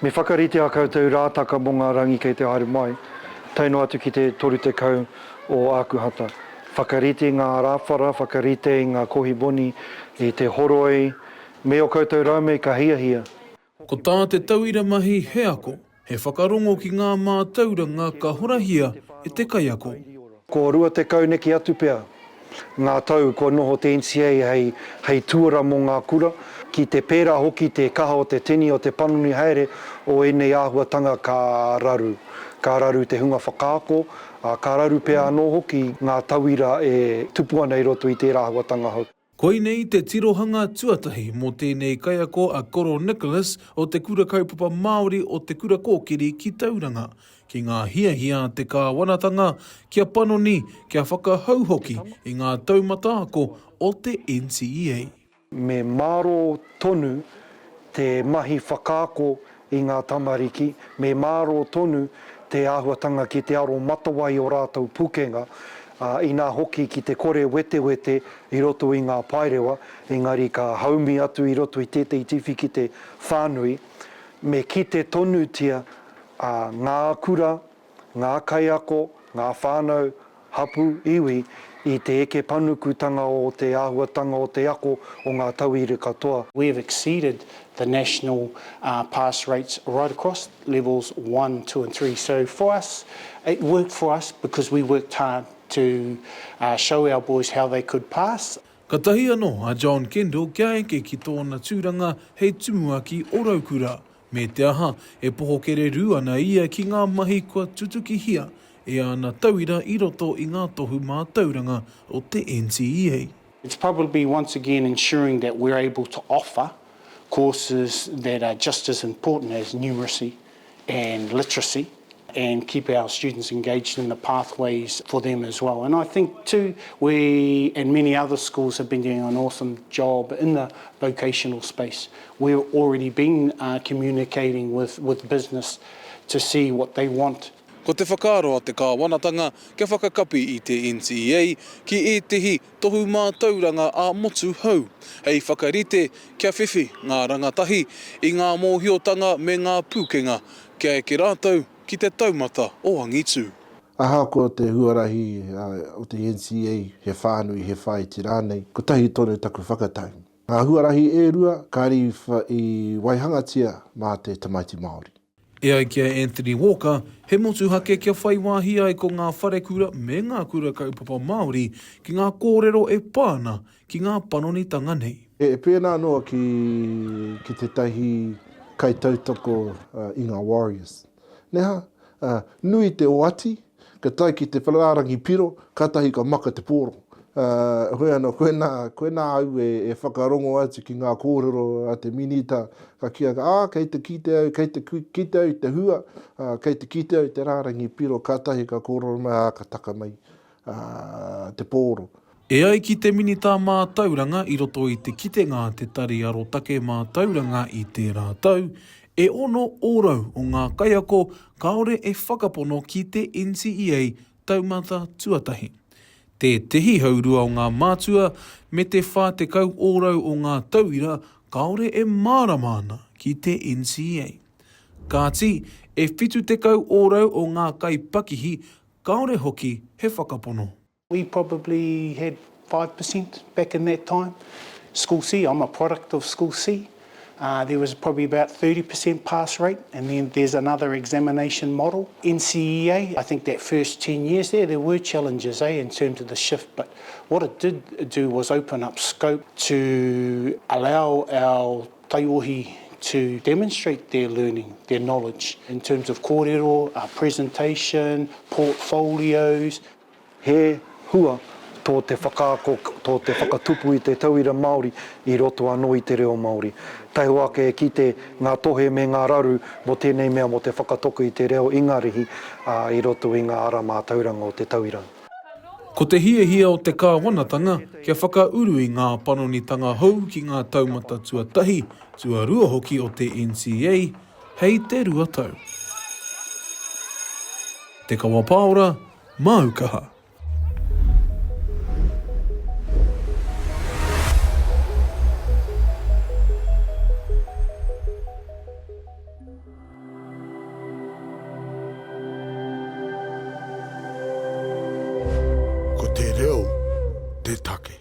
Me whakarite a koutou rātaka mō ngā rangi kei te haere mai, taino atu ki te toru te kau o Aukaha. Whakarite ngā rāwhara, whakarite ngā kohiboni, i te horoi, me o koutou raume ka hiahia. Ko tā te tauira mahi he ako, he whakarongo ki ngā mātauranga ka horahia e te kaiako. Ko rua te kau neki atu pea. Ngā tau ko noho te NCEA hei tuara mō ngā kura, ki te pērā hoki te kaha o te tini o te panoni haere o ēnei āhuatanga ka raru. Ka raru te hunga whakaako, ka raru pea anō hoki ngā tauira e tupu ana i roto i te āhuatanga hau. Koinei te tirohanga tuatahi mō tēnei kaiako a Koro Nicholas o te kura kaupapa Māori o te kura kōkiri ki tauranga. Ki ngā hiahia te kāwanatanga, kia panoni, kia whakahau hoki i ngā taumata ako o te NCEA. Me māro tonu te mahi whakaako i ngā tamariki, me māro tonu te āhuatanga ki te aro matawai o rātou pukenga, i ngā hoki ki te kore wete i roto i ngā paerewa, engari ka haumi atu i roto i tētei tiwhi ki te whānui, me ki te tonutia ngā kura, ngā kaiako, ngā whānau, hapu, iwi, i te eke panukutanga o te āhuatanga o te ako o ngā tauire katoa. We've exceeded the national pass rates right across levels 1, 2 and 3. So for us, it worked for us because we worked hard to show our boys how they could pass. Ka tahi anō a John Kendall kia eke ki tōna tūranga hei tumuaki o Raukura. Me te aha e pohokereru ana ia ki ngā mahi kua tutuki hia e ana tauira i roto i ngā tohu mātauranga o te NCEA. It's probably once again ensuring that we're able to offer courses that are just as important as numeracy and literacy and keep our students engaged in the pathways for them as well. And I think too, we and many other schools have been doing an awesome job in the vocational space. We've already been communicating with business to see what they want. Ko te whakaaro a te kāwanatanga kia whakakapi i te NCEA ki e tehi tohu mātauranga a motu hau. Hei whakarite kia whiwhi ngā rangatahi i ngā mōhiotanga me ngā pūkenga kia eke rātou ki te taumata o Angitu. Aha ko te huarahi o te NCEA he whānui he whai te rānei, ko tahi tonu taku whakatau. Ngā huarahi e rua kāri i waihangatia mā te tamaiti Māori. E ai kia Anthony Walker, he motu hake kia whai wāhi ai ko ngā whare kura me ngā kura kaupapa Māori ki ngā kōrero e pāna ki ngā panonitanga nei. E pēnā noa ki te tahi kaitautoko i ngā Warriors. Neha, nui te oati, ka tai ki te whalarangi piro, ka tahi ka maka te pōro. Hoi anō, koe nā au e whakarongo atu ki ngā kōrero a te minita, ka kia ka, kei te kite au, kei te kite au te hua, kei te kite au te rārangi piro, ka tahi ka kōrero mai, ka taka mai te pōro. E ai ki te minita mātauranga i roto i te kitenga te tari aro take mātauranga i te rātau, e ono ōrau o ngā kaiako kaore e whakapono ki te NCEA taumata tuatahi. Te tehi haurua o ngā mātua me te whā te kau ōrau o ngā tauira kaore e māramana ki te NCEA. Kāti, e whitu te kau ōrau o ngā kai pakihi kaore hoki he whakapono. We probably had 5% back in that time. School C, I'm a product of School C. There was probably about 30% pass rate, and then there's another examination model. NCEA, I think that first 10 years there were challenges in terms of the shift, but what it did do was open up scope to allow our taiohi to demonstrate their learning, their knowledge, in terms of kōrero, presentation, portfolios. He hua tō te whakaako, tō te whakatupu i te tauira Māori i roto anō i te reo Māori. Tai hoake ki te ngā tohe me ngā raru mo tēnei mea mo te whakatoko i te reo ingarihi i roto i ngā ara mātauranga o te tauira. Ko te hiehia o te kāwanatanga, kia whakauru i ngā panonitanga hou ki ngā taumata tuatahi, tuarua hoki o te NCEA, hei te ruatau. Te Kawa Paora, Aukaha. te take.